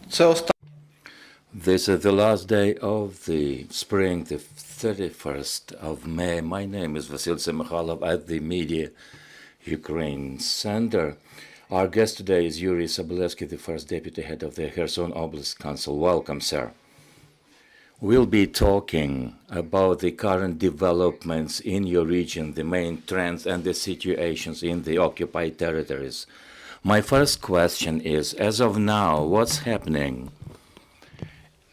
So This is the last day of the spring, the 31st of May. My name is Vasil Semikhalov at the Media Ukraine Center. Our guest today is Yurii Sobolevskyi, the first deputy head of the Kherson Oblast Council. Welcome, sir. We'll be talking about the current developments in your region, the main trends and the situations in the occupied territories. My first question is, as of now, what's happening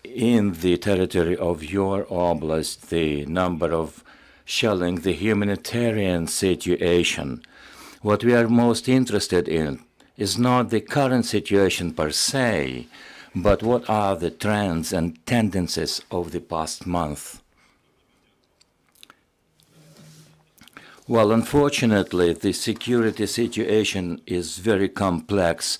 in the territory of your oblast, the number of shelling, the humanitarian situation? What we are most interested in is not the current situation per se, but what are the trends and tendencies of the past month? Well, unfortunately, the security situation is very complex.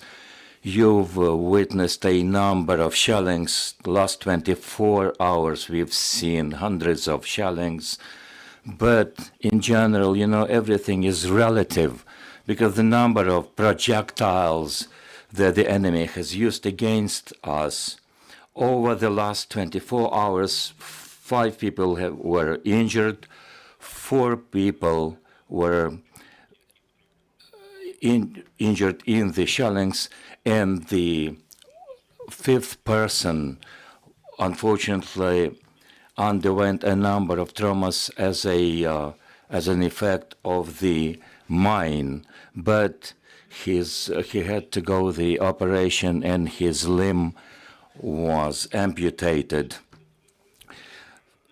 You've witnessed a number of shellings. Last 24 hours, we've seen hundreds of shellings. But in general, everything is relative because the number of projectiles that the enemy has used against us over the last 24 hours, 5 people were injured, 4 people were injured in the shellings, and the 5th person, unfortunately, underwent a number of traumas as an effect of the mine. But he had to go the operation, and his limb was amputated.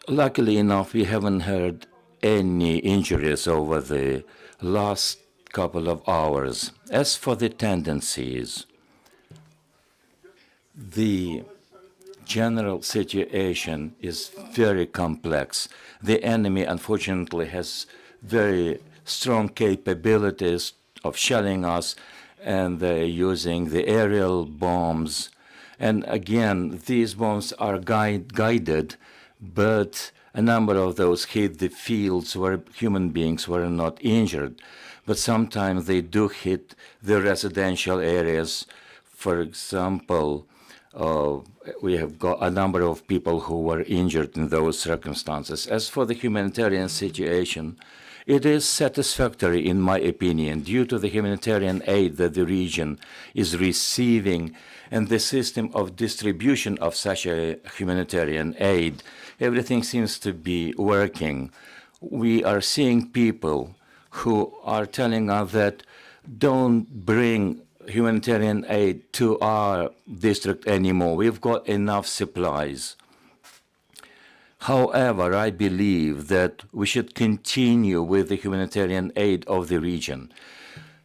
Luckily enough, we haven't heard any injuries over the last couple of hours. As for the tendencies, the general situation is very complex. The enemy, unfortunately, has very strong capabilities of shelling us, and they're using the aerial bombs. And again, these bombs are guided, but a number of those hit the fields where human beings were not injured. But sometimes they do hit the residential areas. For example, we have got a number of people who were injured in those circumstances. As for the humanitarian situation, it is satisfactory, in my opinion, due to the humanitarian aid that the region is receiving and the system of distribution of such a humanitarian aid. Everything seems to be working. We are seeing people who are telling us that don't bring humanitarian aid to our district anymore. We've got enough supplies. However, I believe that we should continue with the humanitarian aid of the region.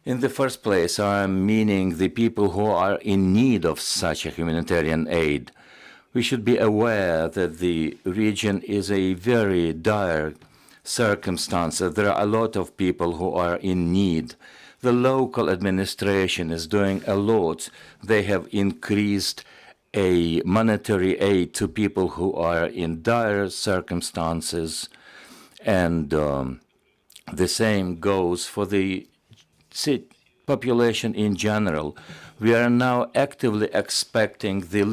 In the first place, I'm meaning the people who are in need of such a humanitarian aid. We should be aware that the region is a very dire circumstance. There are a lot of people who are in need. The local administration is doing a lot. They have increased a monetary aid to people who are in dire circumstances, and the same goes for the population in general. We are now actively expecting the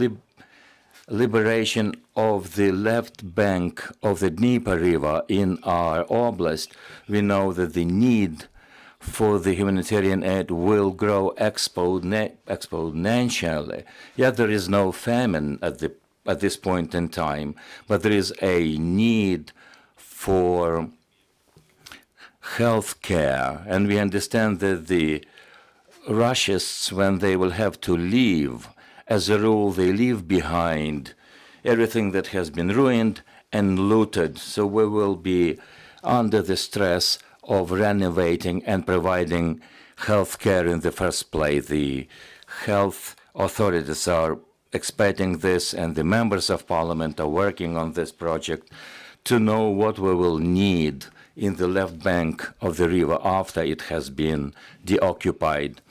liberation of the left bank of the Dnieper River in our oblast. We know that the need for the humanitarian aid will grow exponentially. Yet there is no famine at this point in time, but there is a need for health care. And we understand that the Russians, when they will have to leave, as a rule, they leave behind everything that has been ruined and looted. So we will be under the stress of renovating and providing health care in the first place. The health authorities are expecting this, and the members of parliament are working on this project to know what we will need in the left bank of the river after it has been deoccupied.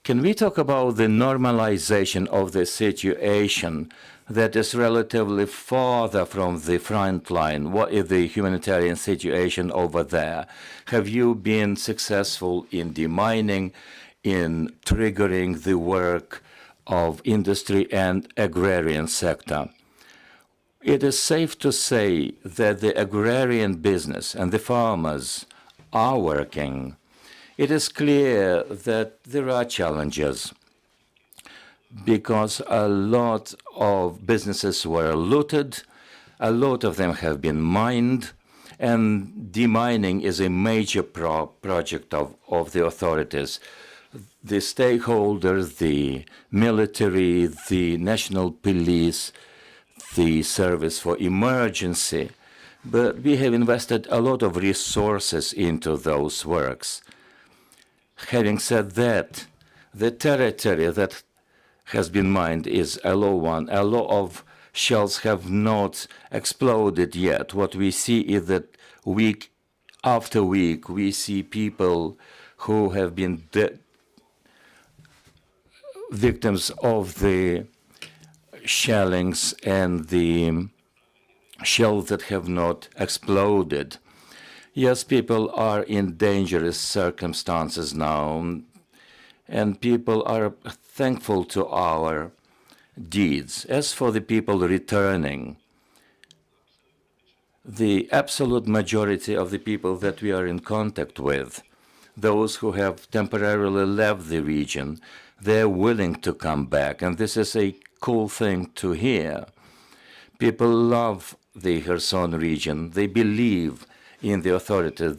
Can we talk about the normalization of the situation that is relatively farther from the front line? What is the humanitarian situation over there? Have you been successful in demining, in triggering the work of industry and agrarian sector. It is safe to say that the agrarian business and the farmers are working. It is clear that there are challenges because a lot of businesses were looted, a lot of them have been mined, and demining is a major project of the authorities. The stakeholders, the military, the national police, the service for emergency, but we have invested a lot of resources into those works. Having said that, the territory that has been mined is a low one. A lot of shells have not exploded yet. What we see is that week after week, we see people who have been victims of the shellings and the shells that have not exploded. Yes, people are in dangerous circumstances now, and people are thankful to our deeds. As for the people returning, the absolute majority of the people that we are in contact with, those who have temporarily left the region, they're willing to come back, and this is a cool thing to hear. People love the Kherson region. They believe in the authorities,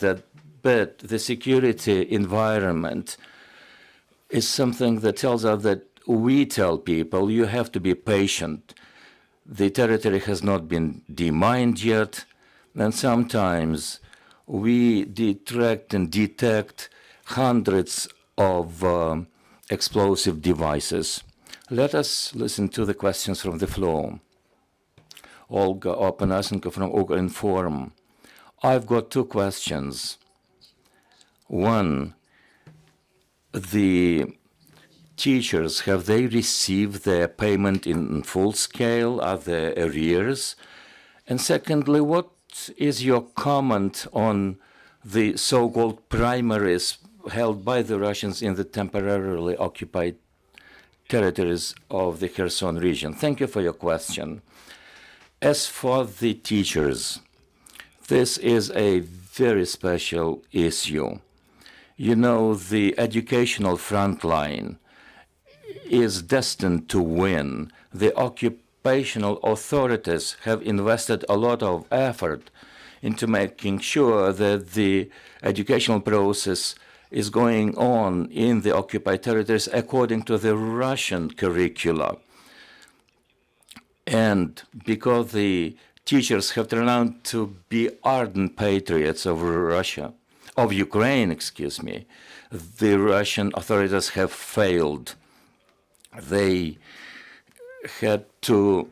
but the security environment is something that tells us that we tell people you have to be patient. The territory has not been demined yet, and sometimes we detect hundreds of explosive devices. Let us listen to the questions from the floor. Olga Opanasenko from Ukrinform. I've got two questions. One, the teachers, have they received their payment in full scale? Are there arrears? And secondly, what is your comment on the so-called primaries held by the Russians in the temporarily occupied territories of the Kherson region? Thank you for your question. As for the teachers, this is a very special issue. You know, the educational front line is destined to win. The occupational authorities have invested a lot of effort into making sure that the educational process is going on in the occupied territories according to the Russian curricula. And because the teachers have turned out to be ardent patriots of Ukraine, the Russian authorities have failed. They had to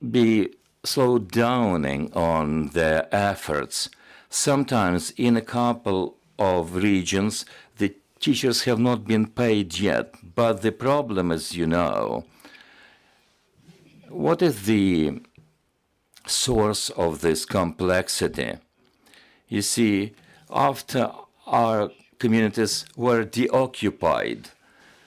be slowed downing on their efforts. Sometimes in a couple of regions, the teachers have not been paid yet. But the problem is, you know, what is the source of this complexity? You see, after our communities were deoccupied,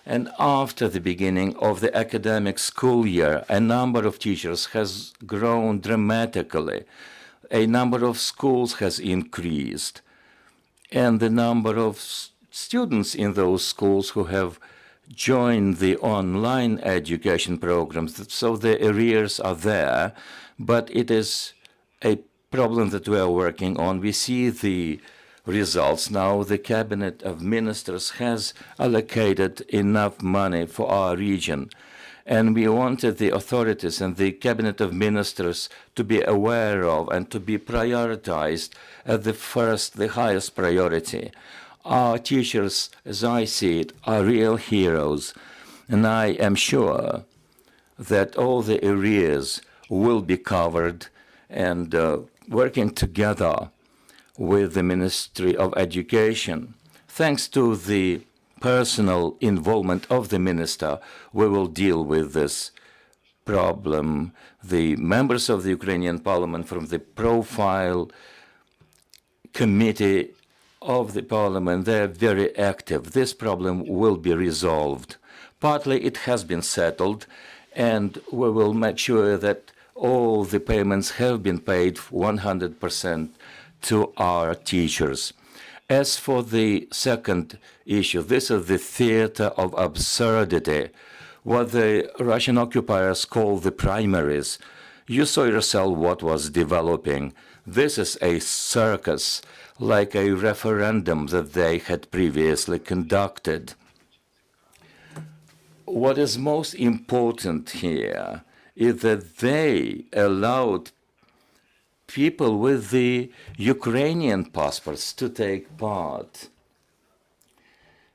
and after the beginning of the academic school year, a number of teachers has grown dramatically. A number of schools has increased. And the number of students in those schools who have joined the online education programs, so the arrears are there, but it is a problem that we are working on. We see the results now. The Cabinet of Ministers has allocated enough money for our region, and we wanted the authorities and the Cabinet of Ministers to be aware of and to be prioritized at the highest priority. Our teachers, as I see it, are real heroes, and I am sure that all the arrears will be covered, and working together with the Ministry of Education, thanks to the personal involvement of the minister, we will deal with this problem. The members of the Ukrainian parliament from the profile committee of the parliament, they're very active. This problem will be resolved. Partly it has been settled, and we will make sure that all the payments have been paid 100% to our teachers. As for the second issue, this is the theater of absurdity, what the Russian occupiers call the primaries. You saw yourself what was developing. This is a circus, like a referendum that they had previously conducted. What is most important here is that they allowed people with the Ukrainian passports to take part.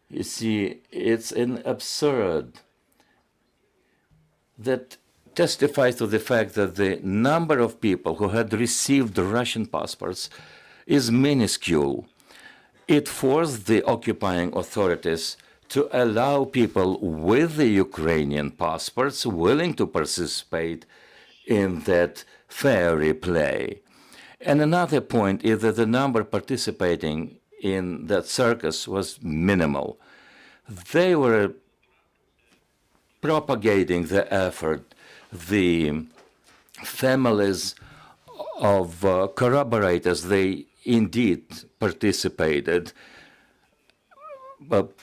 You see, it's an absurd that testifies to the fact that the number of people who had received Russian passports is minuscule. It forced the occupying authorities to allow people with the Ukrainian passports willing to participate in that fairy play. And another point is that the number participating in that circus was minimal. They were propagating the effort. The families of corroborators, they indeed participated, but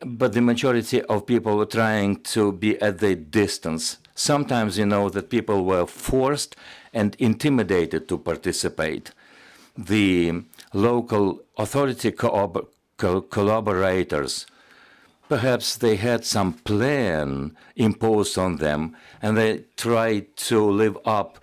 the majority of people were trying to be at the distance. Sometimes you know that people were forced and intimidated to participate. The local authority collaborators, perhaps they had some plan imposed on them, and they tried to live up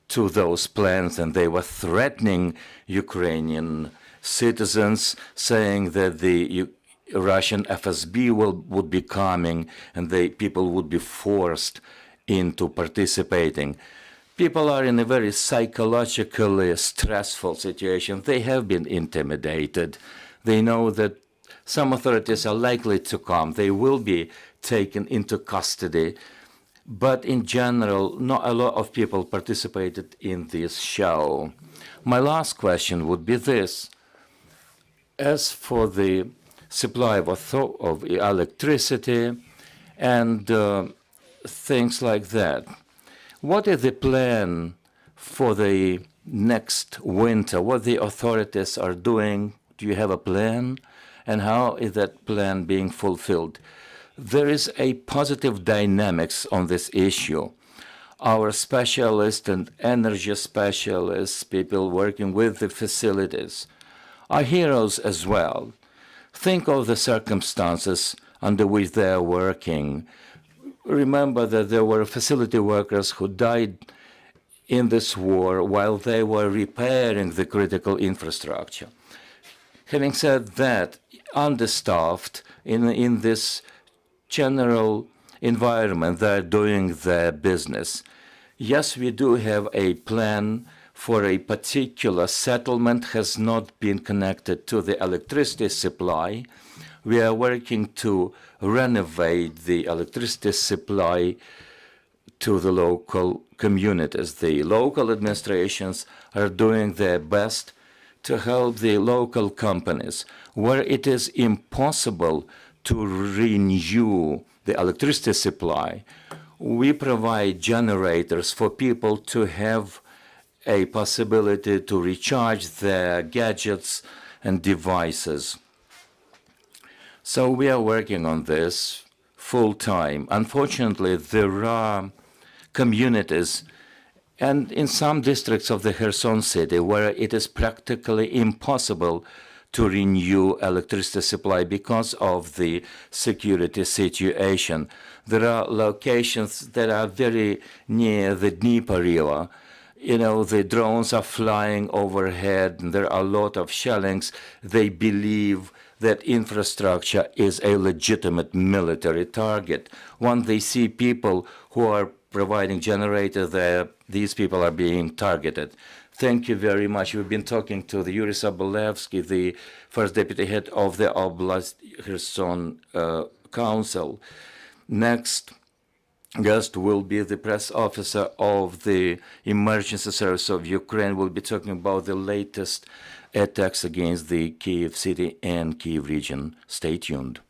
to those plans, and they were threatening Ukrainian citizens, saying that the Russian FSB would be coming, and people would be forced into participating. People are in a very psychologically stressful situation. They have been intimidated. They know that some authorities are likely to come. They will be taken into custody. But in general, not a lot of people participated in this show. My last question would be this. As for the supply of electricity and things like that, what is the plan for the next winter? What the authorities are doing? Do you have a plan? And how is that plan being fulfilled? There is a positive dynamics on this issue. Our specialists and energy specialists, people working with the facilities, are heroes as well. Think of the circumstances under which they are working. Remember that there were facility workers who died in this war while they were repairing the critical infrastructure. Having said that, understaffed in this general environment, they're doing their business. Yes, we do have a plan for a particular settlement, has not been connected to the electricity supply. We are working to renovate the electricity supply to the local communities. The local administrations are doing their best to help the local companies where it is impossible to renew the electricity supply. We provide generators for people to have a possibility to recharge their gadgets and devices. So we are working on this full time. Unfortunately, there are communities and in some districts of the Kherson city where it is practically impossible to renew electricity supply because of the security situation. There are locations that are very near the Dnieper River. You know, the drones are flying overhead, and there are a lot of shellings. They believe that infrastructure is a legitimate military target. When they see people who are providing generators there, these people are being targeted. Thank you very much. We've been talking to the Yurii Sobolevskyi, the first deputy head of the Oblast Kherson Council. Next guest will be the press officer of the Emergency Service of Ukraine. We'll be talking about the latest attacks against the Kyiv city and Kyiv region. Stay tuned.